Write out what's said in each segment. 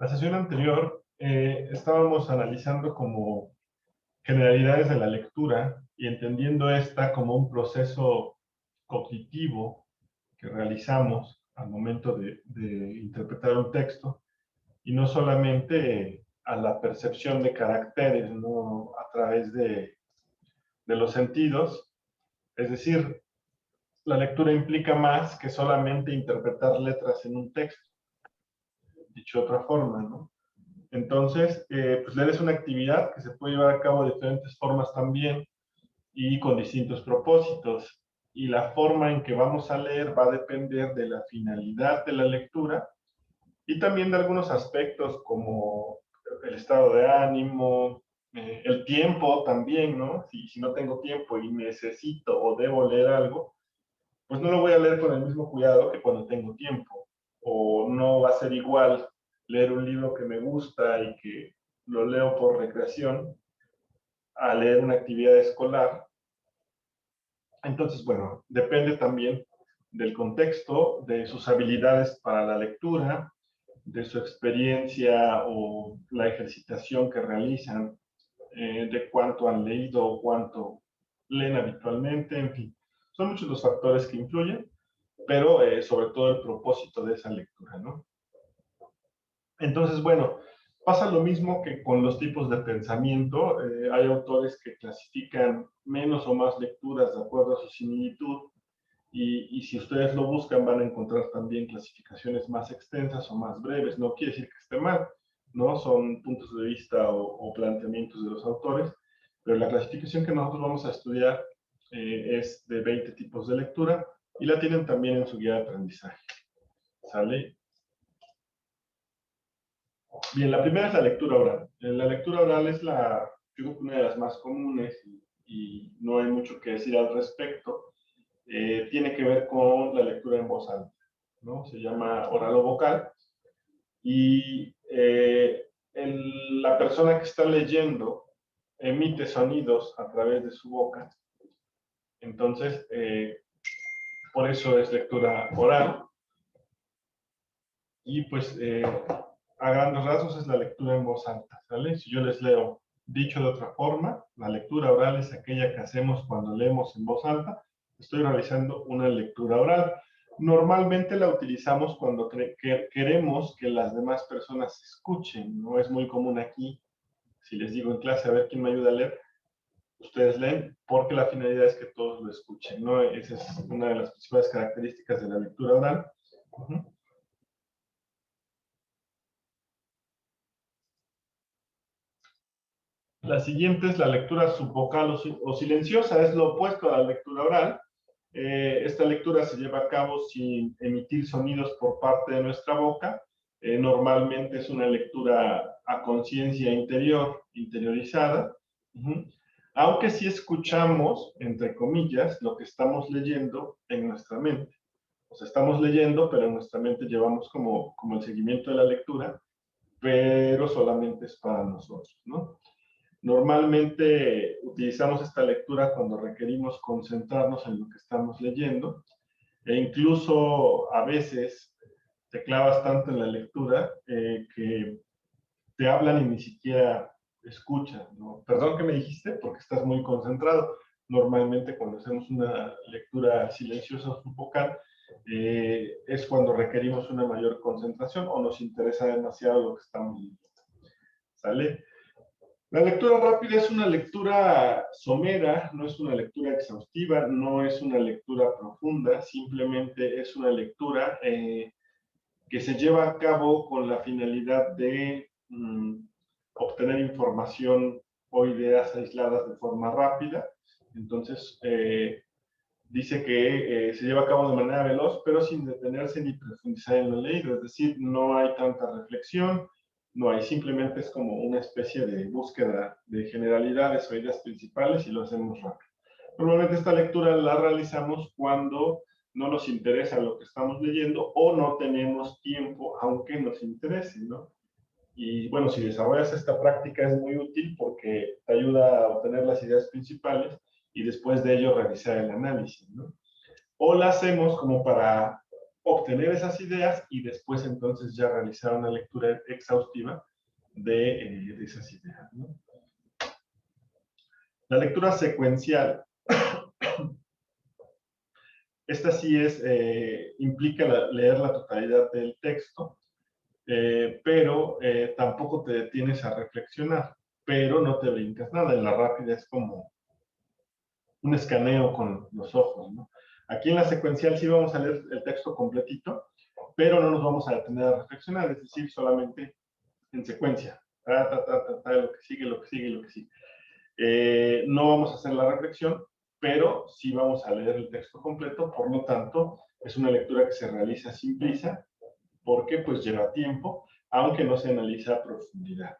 La sesión anterior estábamos analizando como generalidades de la lectura y entendiendo esta como un proceso cognitivo que realizamos al momento de interpretar un texto y no solamente a la percepción de caracteres, ¿no? A través de los sentidos. Es decir, la lectura implica más que solamente interpretar letras en un texto, dicho de otra forma, ¿no? Entonces, pues leer es una actividad que se puede llevar a cabo de diferentes formas también y con distintos propósitos. Y la forma en que vamos a leer va a depender de la finalidad de la lectura y también de algunos aspectos como el estado de ánimo, el tiempo también, ¿no? Si no tengo tiempo y necesito o debo leer algo, pues no lo voy a leer con el mismo cuidado que cuando tengo tiempo. O no va a ser igual leer un libro que me gusta y que lo leo por recreación a leer una actividad escolar. Entonces, bueno, depende también del contexto, de sus habilidades para la lectura, de su experiencia o la ejercitación que realizan, de cuánto han leído o cuánto leen habitualmente, en fin. Son muchos los factores que influyen, pero sobre todo el propósito de esa lectura, ¿no? Entonces, bueno, pasa lo mismo que con los tipos de pensamiento. Hay autores que clasifican menos o más lecturas de acuerdo a su similitud, y si ustedes lo buscan van a encontrar también clasificaciones más extensas o más breves. No quiere decir que esté mal, ¿no? Son puntos de vista o planteamientos de los autores, pero la clasificación que nosotros vamos a estudiar es de 20 tipos de lectura y la tienen también en su guía de aprendizaje. ¿Sale? Bien, la primera es la lectura oral. La lectura oral es yo creo que una de las más comunes y no hay mucho que decir al respecto. Tiene que ver con la lectura en voz alta, ¿no? Se llama oral o vocal y la persona que está leyendo emite sonidos a través de su boca. Entonces, por eso es lectura oral. Y pues a grandes rasgos es la lectura en voz alta, ¿sale? Si yo les leo, dicho de otra forma, la lectura oral es aquella que hacemos cuando leemos en voz alta. Estoy realizando una lectura oral. Normalmente la utilizamos cuando queremos que las demás personas escuchen. No es muy común aquí. Si les digo en clase, a ver quién me ayuda a leer, ustedes leen porque la finalidad es que todos lo escuchen, ¿no? Esa es una de las principales características de la lectura oral. La siguiente es la lectura subvocal o silenciosa, es lo opuesto a la lectura oral. Esta lectura se lleva a cabo sin emitir sonidos por parte de nuestra boca. Normalmente es una lectura a conciencia interior, interiorizada. Aunque sí escuchamos, entre comillas, lo que estamos leyendo en nuestra mente. O sea, estamos leyendo, pero en nuestra mente llevamos como el seguimiento de la lectura, pero solamente es para nosotros, ¿no? Normalmente utilizamos esta lectura cuando requerimos concentrarnos en lo que estamos leyendo e incluso a veces te clavas tanto en la lectura que te hablan y ni siquiera escuchan, ¿no? Perdón, ¿qué me dijiste? Porque estás muy concentrado. Normalmente cuando hacemos una lectura silenciosa o subvocal es cuando requerimos una mayor concentración o nos interesa demasiado lo que estamos leyendo. ¿Sale? La lectura rápida es una lectura somera, no es una lectura exhaustiva, no es una lectura profunda, simplemente es una lectura que se lleva a cabo con la finalidad de obtener información o ideas aisladas de forma rápida. Entonces, dice que se lleva a cabo de manera veloz, pero sin detenerse ni profundizar en lo leído, es decir, no hay tanta reflexión, no hay, simplemente es como una especie de búsqueda de generalidades o ideas principales y lo hacemos rápido. Normalmente esta lectura la realizamos cuando no nos interesa lo que estamos leyendo o no tenemos tiempo, aunque nos interese, ¿no? Y bueno, si desarrollas esta práctica es muy útil porque te ayuda a obtener las ideas principales y después de ello realizar el análisis, ¿no? O la hacemos como para obtener esas ideas y después entonces ya realizar una lectura exhaustiva de esas ideas, ¿no? La lectura secuencial. Esta sí implica leer la totalidad del texto, pero tampoco te detienes a reflexionar, pero no te brincas nada. En la rápida es como un escaneo con los ojos, ¿no? Aquí en la secuencial sí vamos a leer el texto completito, pero no nos vamos a detener a reflexionar, es decir, solamente en secuencia. Lo que sigue, lo que sigue, lo que sigue. No vamos a hacer la reflexión, pero sí vamos a leer el texto completo, por lo tanto, es una lectura que se realiza sin prisa, porque pues lleva tiempo, aunque no se analiza a profundidad.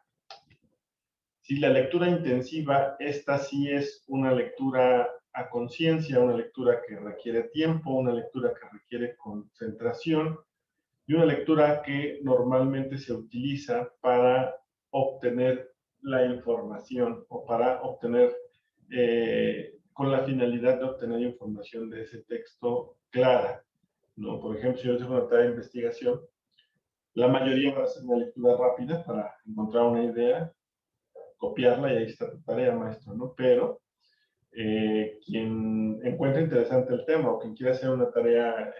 Si la lectura intensiva, esta sí es una lectura a conciencia, una lectura que requiere tiempo, una lectura que requiere concentración y una lectura que normalmente se utiliza para obtener la información o para obtener, con la finalidad de obtener información de ese texto clara, ¿no? Por ejemplo, si yo tengo una tarea de investigación, la mayoría va a ser una lectura rápida para encontrar una idea, copiarla y ahí está tu tarea, maestro, ¿no? Pero quien encuentre interesante el tema o quien quiera hacer una tarea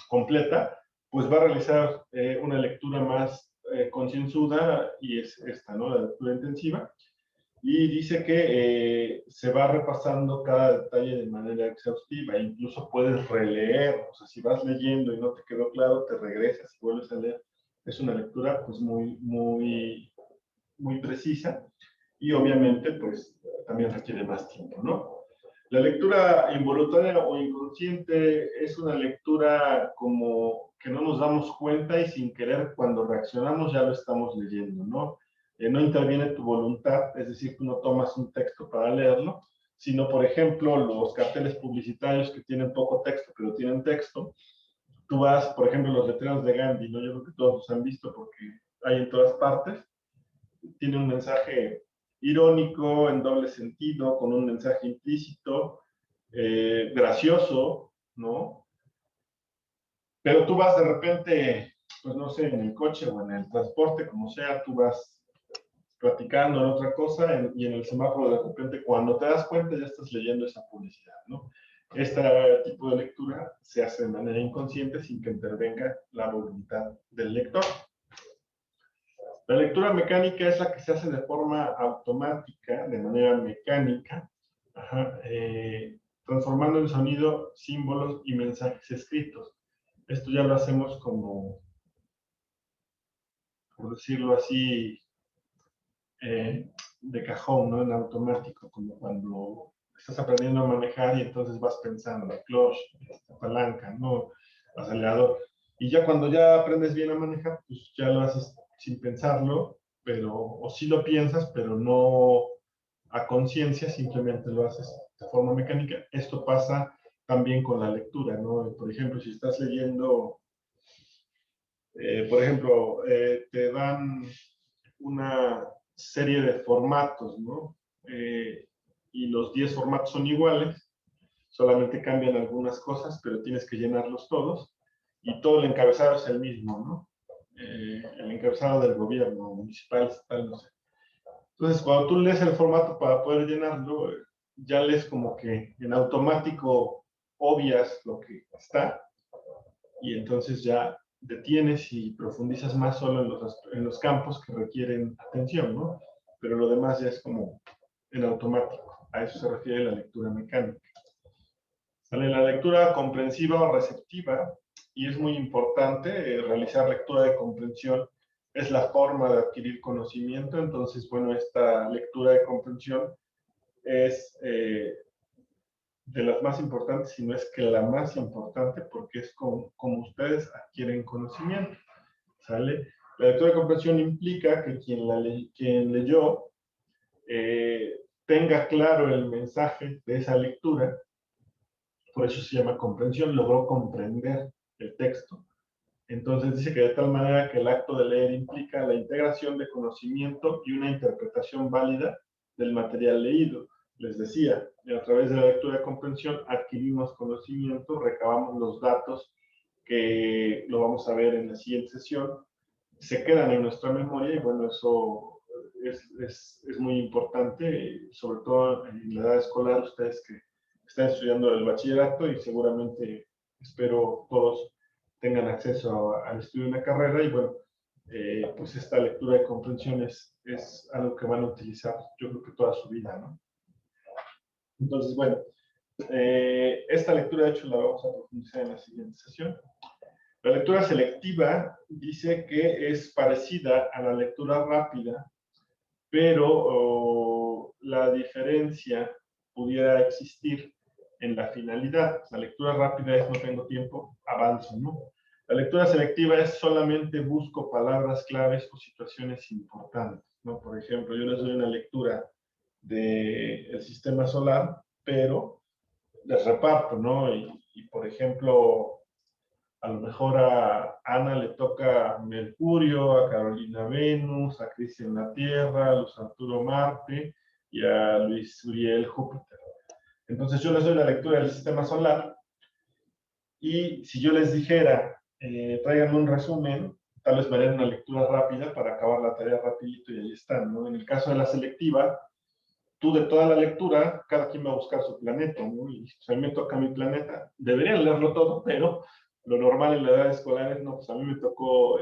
completa, pues va a realizar una lectura más concienzuda y es esta, ¿no? La lectura intensiva. Y dice que se va repasando cada detalle de manera exhaustiva, incluso puedes releer, o sea, si vas leyendo y no te quedó claro, te regresas y vuelves a leer. Es una lectura pues muy precisa y obviamente pues también requiere más tiempo, ¿no? La lectura involuntaria o inconsciente es una lectura como que no nos damos cuenta y sin querer cuando reaccionamos ya lo estamos leyendo, ¿no? No interviene tu voluntad, es decir, tú no tomas un texto para leerlo, sino, por ejemplo, los carteles publicitarios que tienen poco texto, pero tienen texto. Tú vas, por ejemplo, los letreros de Gandhi, ¿no? Yo creo que todos los han visto porque hay en todas partes. Tiene un mensaje irónico, en doble sentido, con un mensaje implícito, gracioso, ¿no? Pero tú vas de repente, pues no sé, en el coche o en el transporte, como sea, tú vas platicando en otra cosa y en el semáforo de repente cuando te das cuenta ya estás leyendo esa publicidad, ¿no? Este tipo de lectura se hace de manera inconsciente sin que intervenga la voluntad del lector. La lectura mecánica es la que se hace de forma automática, de manera mecánica, transformando en sonido símbolos y mensajes escritos. Esto ya lo hacemos como, por decirlo así, de cajón, ¿no? En automático, como cuando estás aprendiendo a manejar y entonces vas pensando, clutch, palanca, ¿no? Acelerador. Y ya cuando ya aprendes bien a manejar, pues ya lo haces sin pensarlo, pero, o sí lo piensas, pero no a conciencia, simplemente lo haces de forma mecánica. Esto pasa también con la lectura, ¿no? Por ejemplo, si estás leyendo, por ejemplo, te dan una serie de formatos, ¿no? Y los 10 formatos son iguales, solamente cambian algunas cosas, pero tienes que llenarlos todos, y todo el encabezado es el mismo, ¿no? El encabezado del gobierno municipal, estatal, no sé. Entonces, cuando tú lees el formato para poder llenarlo, ya lees como que en automático obvias lo que está, y entonces ya detienes y profundizas más solo en los campos que requieren atención, ¿no? Pero lo demás ya es como en automático. A eso se refiere la lectura mecánica. ¿Sale? La lectura comprensiva o receptiva, y es muy importante realizar lectura de comprensión, es la forma de adquirir conocimiento. Entonces, bueno, esta lectura de comprensión es de las más importantes, si no es que la más importante, porque es como ustedes adquieren conocimiento, ¿sale? La lectura de comprensión implica que quien leyó tenga claro el mensaje de esa lectura, por eso se llama comprensión, logró comprender el texto. Entonces dice que de tal manera que el acto de leer implica la integración de conocimiento y una interpretación válida del material leído. Les decía, a través de la lectura de comprensión adquirimos conocimiento, recabamos los datos que lo vamos a ver en la siguiente sesión, se quedan en nuestra memoria y bueno, eso es muy importante, sobre todo en la edad escolar, ustedes que están estudiando el bachillerato y seguramente espero todos tengan acceso al estudio de una carrera y bueno, pues esta lectura de comprensión es algo que van a utilizar yo creo que toda su vida, ¿no? Entonces, bueno, esta lectura de hecho la vamos a profundizar en la siguiente sesión. La lectura selectiva dice que es parecida a la lectura rápida, pero la diferencia pudiera existir en la finalidad. La lectura rápida es no tengo tiempo, avanzo, ¿no? La lectura selectiva es solamente busco palabras claves o situaciones importantes, ¿no? Por ejemplo, yo les doy una lectura del sistema solar, pero les reparto, ¿no? Y por ejemplo, a lo mejor a Ana le toca Mercurio, a Carolina Venus, a Cristian la Tierra, a Luz Arturo Marte y a Luis Uriel Júpiter. Entonces yo les doy la lectura del sistema solar y si yo les dijera, tráiganme un resumen, tal vez me harían una lectura rápida para acabar la tarea rapidito y ahí están, ¿no? En el caso de la selectiva, tú de toda la lectura, cada quien va a buscar su planeta, ¿no? Y si a mí me toca mi planeta, deberían leerlo todo, pero lo normal en la edad escolar es, no, pues a mí me tocó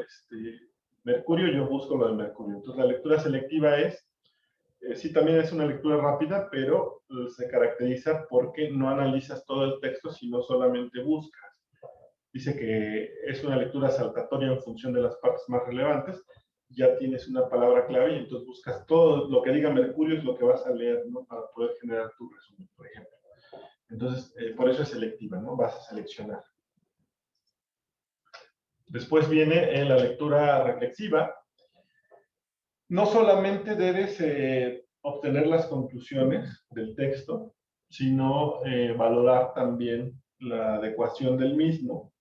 Mercurio, yo busco lo de Mercurio. Entonces la lectura selectiva es, sí también es una lectura rápida, pero se caracteriza porque no analizas todo el texto, sino solamente buscas. Dice que es una lectura saltatoria en función de las partes más relevantes, ya tienes una palabra clave y entonces buscas todo lo que diga Mercurio es lo que vas a leer, ¿no? Para poder generar tu resumen, por ejemplo. Entonces, por eso es selectiva, ¿no? Vas a seleccionar. Después viene la lectura reflexiva. No solamente debes obtener las conclusiones del texto, sino valorar también la adecuación del mismo.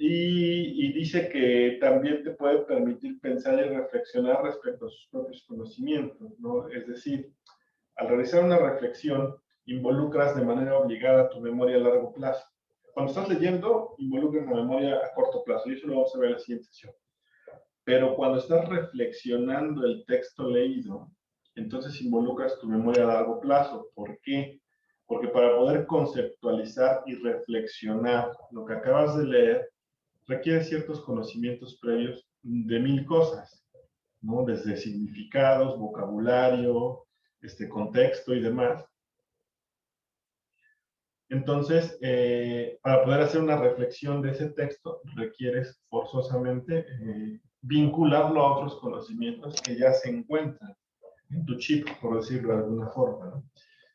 Y dice que también te puede permitir pensar y reflexionar respecto a sus propios conocimientos, ¿no? Es decir, al realizar una reflexión, involucras de manera obligada tu memoria a largo plazo. Cuando estás leyendo, involucras la memoria a corto plazo, y eso lo vamos a ver en la siguiente sesión. Pero cuando estás reflexionando el texto leído, entonces involucras tu memoria a largo plazo. ¿Por qué? Porque para poder conceptualizar y reflexionar lo que acabas de leer, requiere ciertos conocimientos previos de 1000 cosas, ¿no? Desde significados, vocabulario, contexto y demás. Entonces, para poder hacer una reflexión de ese texto, requieres forzosamente vincularlo a otros conocimientos que ya se encuentran en tu chip, por decirlo de alguna forma, ¿no?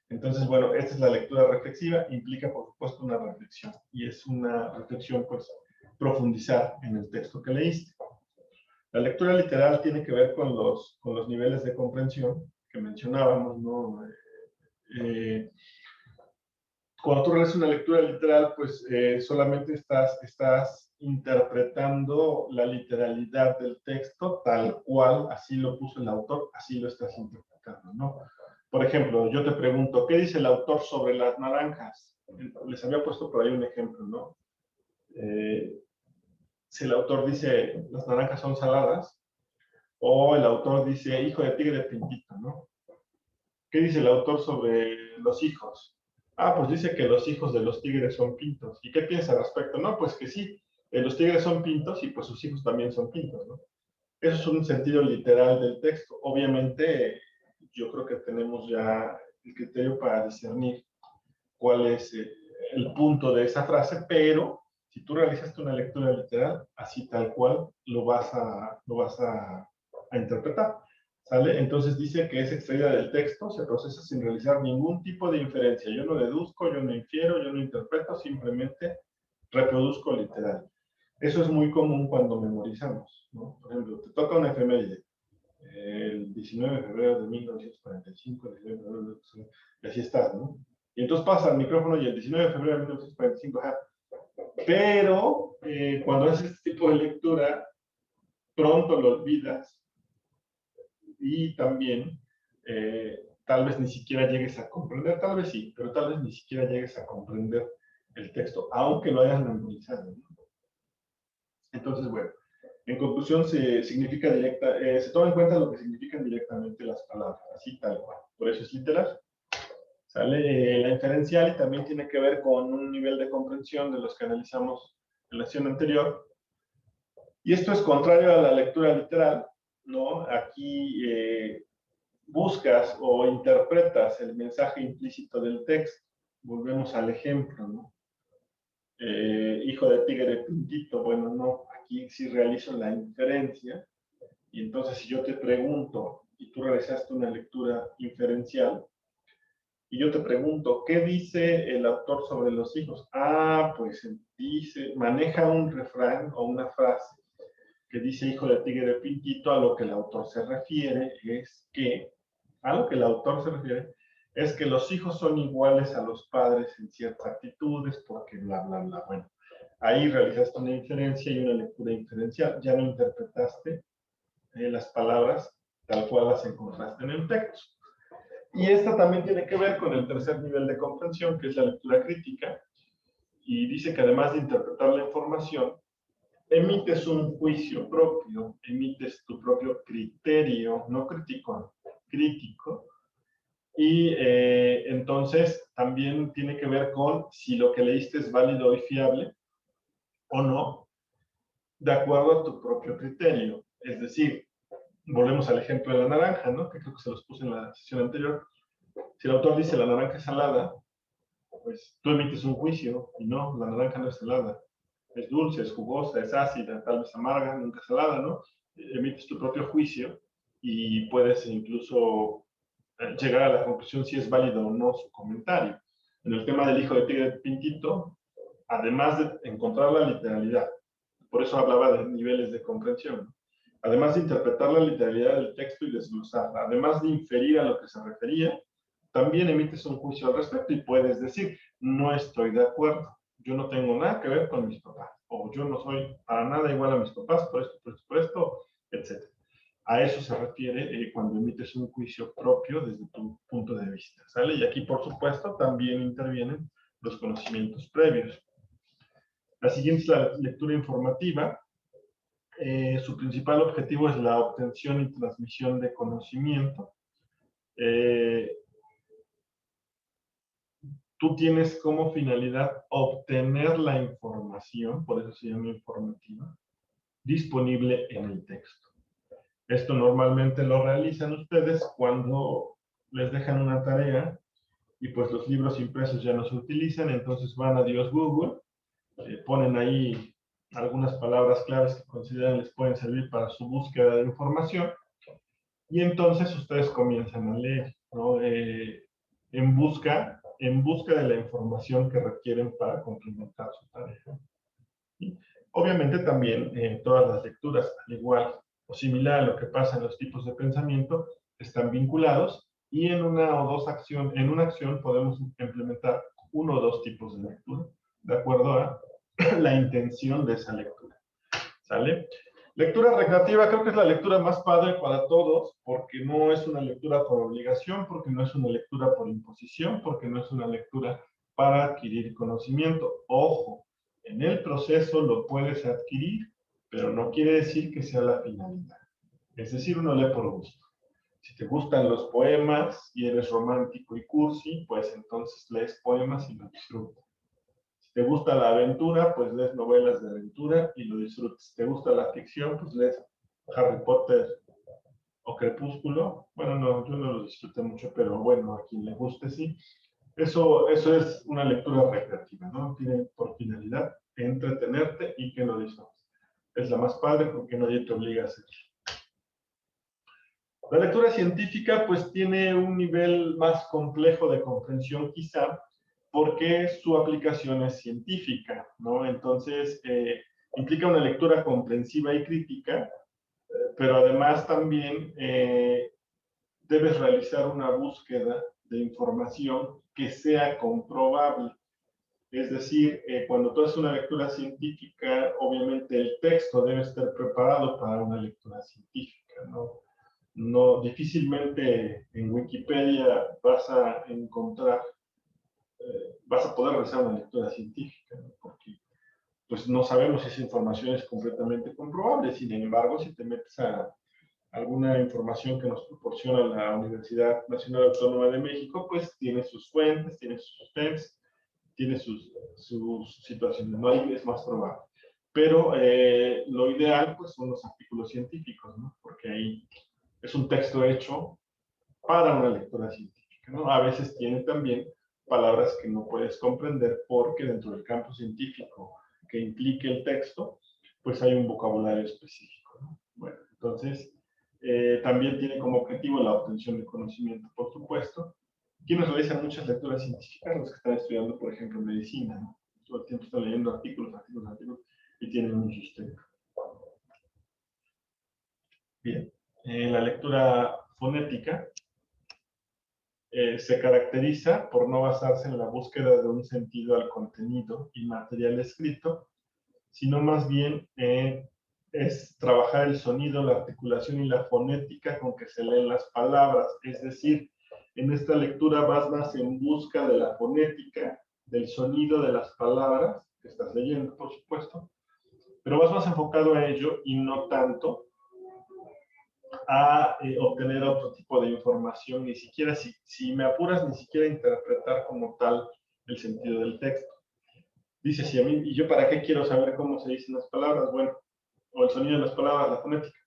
Entonces, bueno, esta es la lectura reflexiva, implica por supuesto una reflexión, y es una reflexión, pues, profundizar en el texto que leíste. La lectura literal tiene que ver con los niveles de comprensión que mencionábamos, ¿no? Cuando tú realizas una lectura literal, pues solamente estás interpretando la literalidad del texto tal cual, así lo puso el autor, así lo estás interpretando, ¿no? Por ejemplo, yo te pregunto, ¿qué dice el autor sobre las naranjas? Les había puesto por ahí un ejemplo, ¿no? Si el autor dice, las naranjas son saladas, o el autor dice, hijo de tigre pintito, ¿no? ¿Qué dice el autor sobre los hijos? Ah, pues dice que los hijos de los tigres son pintos. ¿Y qué piensa al respecto? No, pues que sí, los tigres son pintos y pues sus hijos también son pintos, ¿no? Eso es un sentido literal del texto. Obviamente, yo creo que tenemos ya el criterio para discernir cuál es el punto de esa frase, pero si tú realizaste una lectura literal, así tal cual lo vas a interpretar. ¿Sale? Entonces dice que es extraída del texto, se procesa sin realizar ningún tipo de inferencia. Yo no deduzco, yo no infiero, yo no interpreto, simplemente reproduzco literal. Eso es muy común cuando memorizamos, ¿no? Por ejemplo, te toca una efeméride, el 19 de febrero de 1945, y así estás, ¿no? Y entonces pasa el micrófono y el 19 de febrero de 1945, ajá. Pero cuando haces este tipo de lectura, pronto lo olvidas y también tal vez ni siquiera llegues a comprender, tal vez sí, pero tal vez ni siquiera llegues a comprender el texto, aunque lo hayas memorizado, ¿no? Entonces, bueno, en conclusión, se toma en cuenta lo que significan directamente las palabras, así tal cual. Por eso es literal. Sale la inferencial y también tiene que ver con un nivel de comprensión de los que analizamos en la sesión anterior. Y esto es contrario a la lectura literal, ¿no? Aquí buscas o interpretas el mensaje implícito del texto. Volvemos al ejemplo, ¿no? Hijo de tigre pintito, bueno, no, aquí sí realizo la inferencia, y entonces si yo te pregunto, y tú realizaste una lectura inferencial, y yo te pregunto, ¿qué dice el autor sobre los hijos? Ah, pues dice, maneja un refrán o una frase que dice hijo de tigre pintito, a lo que el autor se refiere es que los hijos son iguales a los padres en ciertas actitudes, porque bla, bla, bla. Bueno, ahí realizaste una inferencia y una lectura inferencial. Ya no interpretaste las palabras tal cual las encontraste en el texto. Y esta también tiene que ver con el tercer nivel de comprensión, que es la lectura crítica. Y dice que además de interpretar la información, emites un juicio propio, emites tu propio criterio, no crítico, crítico. Y entonces también tiene que ver con si lo que leíste es válido y fiable o no, de acuerdo a tu propio criterio. Es decir, volvemos al ejemplo de la naranja, ¿no? Que creo que se los puse en la sesión anterior. Si el autor dice la naranja es salada, pues tú emites un juicio y no, la naranja no es salada. Es dulce, es jugosa, es ácida, tal vez amarga, nunca salada, ¿no? Emites tu propio juicio y puedes incluso llegar a la conclusión si es válido o no su comentario. En el tema del hijo de tigre pintito, además de encontrar la literalidad, por eso hablaba de niveles de comprensión, además de interpretar la literalidad del texto y desglosarla, además de inferir a lo que se refería, también emites un juicio al respecto y puedes decir, no estoy de acuerdo, yo no tengo nada que ver con mis papás, o yo no soy para nada igual a mis papás, por esto, etc. A eso se refiere cuando emites un juicio propio desde tu punto de vista, ¿sale? Y aquí, por supuesto, también intervienen los conocimientos previos. La siguiente es la lectura informativa. Su principal objetivo es la obtención y transmisión de conocimiento. Tú tienes como finalidad obtener la información, por eso se llama informativa, disponible en el texto. Esto normalmente lo realizan ustedes cuando les dejan una tarea y pues los libros impresos ya no se utilizan, entonces van a Dios Google, ponen ahí algunas palabras claves que consideran les pueden servir para su búsqueda de información y entonces ustedes comienzan a leer, ¿no? en busca de la información que requieren para complementar su tarea. ¿Sí? Obviamente también todas las lecturas, al igual o similar a lo que pasa en los tipos de pensamiento, están vinculados y en una acción podemos implementar uno o dos tipos de lectura, de acuerdo a la intención de esa lectura. ¿Sale? Lectura recreativa creo que es la lectura más padre para todos, porque no es una lectura por obligación, porque no es una lectura por imposición, porque no es una lectura para adquirir conocimiento. Ojo, en el proceso lo puedes adquirir, pero no quiere decir que sea la finalidad. Es decir, uno lee por gusto. Si te gustan los poemas y eres romántico y cursi, pues entonces lees poemas y lo disfrutas. Si te gusta la aventura, pues lees novelas de aventura y lo disfrutas. Si te gusta la ficción, pues lees Harry Potter o Crepúsculo. Bueno, no, yo no lo disfruté mucho, pero bueno, a quien le guste, sí. Eso es una lectura recreativa, ¿no? Tiene por finalidad entretenerte y que lo disfrutes. Es la más padre porque nadie te obliga a hacerlo. La lectura científica, pues, tiene un nivel más complejo de comprensión, quizá, porque su aplicación es científica, ¿no? Entonces, implica una lectura comprensiva y crítica, pero además también debes realizar una búsqueda de información que sea comprobable. Es decir, cuando tú haces una lectura científica, obviamente el texto debe estar preparado para una lectura científica, ¿no? No, difícilmente en Wikipedia vas a encontrar, vas a poder realizar una lectura científica, ¿no? Porque pues no sabemos si esa información es completamente comprobable. Sin embargo, si te metes a alguna información que nos proporciona la Universidad Nacional Autónoma de México, pues tiene sus fuentes, tiene sus sustentos, tiene sus situaciones, no hay, es más probable. Pero lo ideal, pues, son los artículos científicos, ¿no? Porque ahí es un texto hecho para una lectura científica, ¿no? A veces tiene también palabras que no puedes comprender porque dentro del campo científico que implique el texto, pues hay un vocabulario específico, ¿no? Bueno, entonces, también tiene como objetivo la obtención de conocimiento, por supuesto. Quienes realizan muchas lecturas científicas, los que están estudiando, por ejemplo, medicina, ¿no? Todo el tiempo están leyendo artículos, y tienen un sustento. Bien, la lectura fonética se caracteriza por no basarse en la búsqueda de un sentido al contenido y material escrito, sino más bien es trabajar el sonido, la articulación y la fonética con que se leen las palabras. Es decir, en esta lectura vas más en busca de la fonética, del sonido de las palabras que estás leyendo, por supuesto, pero vas más enfocado a ello y no tanto a obtener otro tipo de información, ni siquiera, si me apuras, ni siquiera interpretar como tal el sentido del texto. Dice, si a mí, ¿y yo para qué quiero saber cómo se dicen las palabras? Bueno, o el sonido de las palabras, la fonética.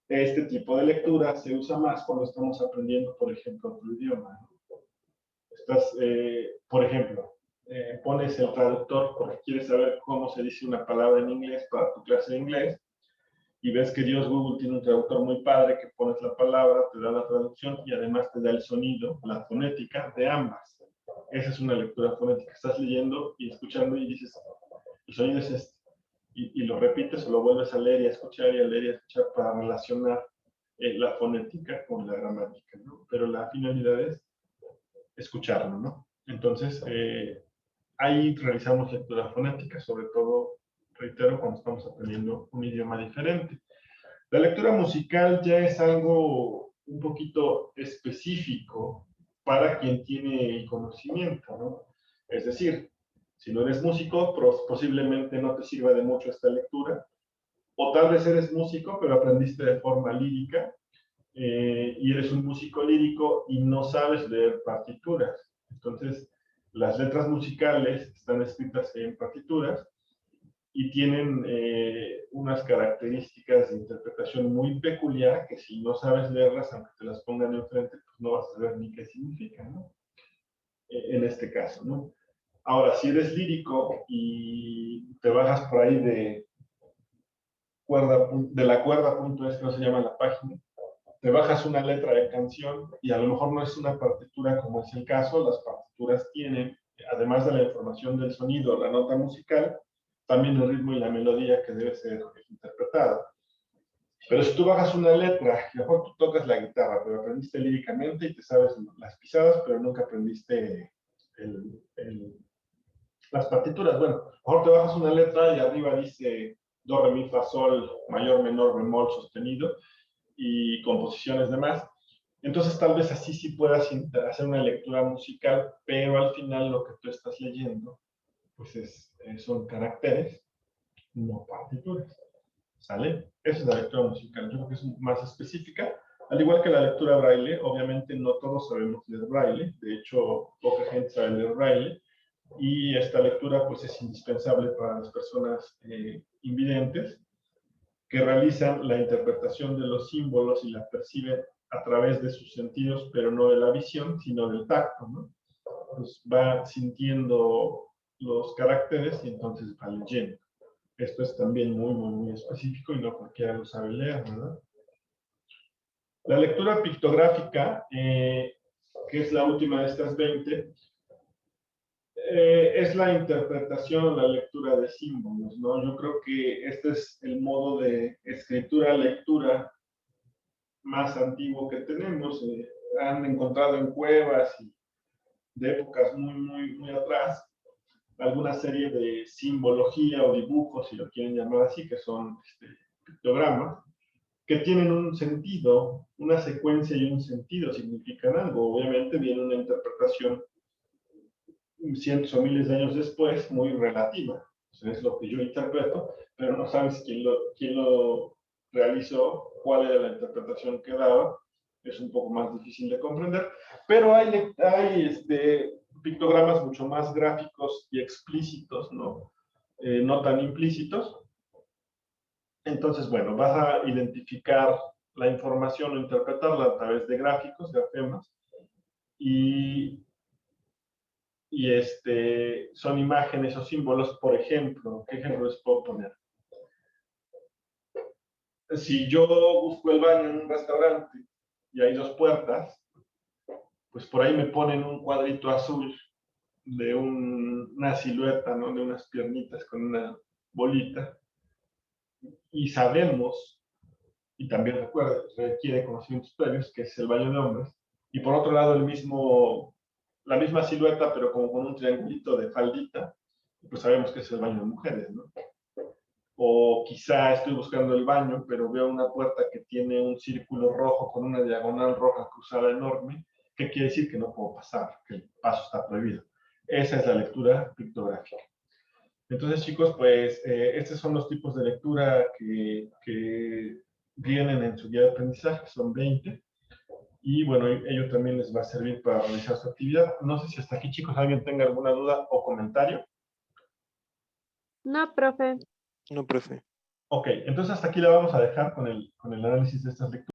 Este tipo de lectura se usa más cuando estamos aprendiendo, por ejemplo, otro idioma, ¿no? Estás, por ejemplo, pones el traductor porque quieres saber cómo se dice una palabra en inglés para tu clase de inglés, y ves que Dios Google tiene un traductor muy padre que pones la palabra, te da la traducción y además te da el sonido, la fonética de ambas. Esa es una lectura fonética. Estás leyendo y escuchando y dices, el sonido es este. Y lo repites o lo vuelves a leer y a escuchar y a leer y a escuchar para relacionar la fonética con la gramática, ¿no? Pero la finalidad es escucharlo, ¿no? Entonces, ahí realizamos lectura fonética, sobre todo, reitero, cuando estamos aprendiendo un idioma diferente. La lectura musical ya es algo un poquito específico para quien tiene conocimiento, ¿no? Es decir, si no eres músico, posiblemente no te sirva de mucho esta lectura, o tal vez eres músico, pero aprendiste de forma lírica, y eres un músico lírico y no sabes leer partituras. Entonces, las letras musicales están escritas en partituras y tienen unas características de interpretación muy peculiar que si no sabes leerlas, aunque te las pongan enfrente, pues no vas a saber ni qué significan, ¿no? En este caso, ¿no? Ahora, si eres lírico y te bajas por ahí de la cuerda.es, que no se llama la página, te bajas una letra de canción y a lo mejor no es una partitura como es el caso, las partituras tienen, además de la información del sonido, la nota musical, también el ritmo y la melodía que debe ser interpretada. Pero si tú bajas una letra, a lo mejor tú tocas la guitarra, pero aprendiste líricamente y te sabes las pisadas, pero nunca aprendiste las partituras. Bueno, a lo mejor te bajas una letra y arriba dice do, re, mi, fa, sol, mayor, menor, bemol, sostenido, y composiciones demás. Entonces tal vez así sí puedas hacer una lectura musical, pero al final lo que tú estás leyendo pues son caracteres, no partituras. ¿Sale? Esa es la lectura musical. Yo creo que es más específica. Al igual que la lectura braille, obviamente no todos sabemos leer braille. De hecho, poca gente sabe leer braille. Y esta lectura pues es indispensable para las personas invidentes que realizan la interpretación de los símbolos y la perciben a través de sus sentidos, pero no de la visión, sino del tacto, ¿no? Pues va sintiendo los caracteres y entonces va leyendo. Esto es también muy específico y no cualquiera lo sabe leer, ¿verdad? La lectura pictográfica, que es la última de estas 20, es la interpretación, la lectura de símbolos, ¿no? Yo creo que este es el modo de escritura-lectura más antiguo que tenemos. Han encontrado en cuevas y de épocas muy atrás alguna serie de simbología o dibujos, si lo quieren llamar así, que son pictogramas, que tienen un sentido, una secuencia y un sentido, significan algo. Obviamente viene una interpretación cientos o miles de años después, muy relativa. Es lo que yo interpreto, pero no sabes quién lo realizó, cuál era la interpretación que daba. Es un poco más difícil de comprender, pero hay pictogramas mucho más gráficos y explícitos, ¿no? No tan implícitos. Entonces, bueno, vas a identificar la información o interpretarla a través de gráficos, grafemas, y son imágenes o símbolos. Por ejemplo, ¿qué ejemplo les puedo poner? Si yo busco el baño en un restaurante y hay dos puertas, pues por ahí me ponen un cuadrito azul de una silueta, ¿no? De unas piernitas con una bolita, y sabemos, y también requiere conocimientos previos, que es el baño de hombres, y por otro lado la misma silueta, pero como con un triangulito de faldita, pues sabemos que es el baño de mujeres, ¿no? O quizá estoy buscando el baño, pero veo una puerta que tiene un círculo rojo con una diagonal roja cruzada enorme, que quiere decir que no puedo pasar, que el paso está prohibido. Esa es la lectura pictográfica. Entonces, chicos, pues estos son los tipos de lectura que vienen en su guía de aprendizaje, son 20. Y bueno, ello también les va a servir para realizar su actividad. No sé si hasta aquí, chicos, alguien tenga alguna duda o comentario. No, profe. No, profe. Ok, entonces hasta aquí la vamos a dejar con el análisis de estas lecturas.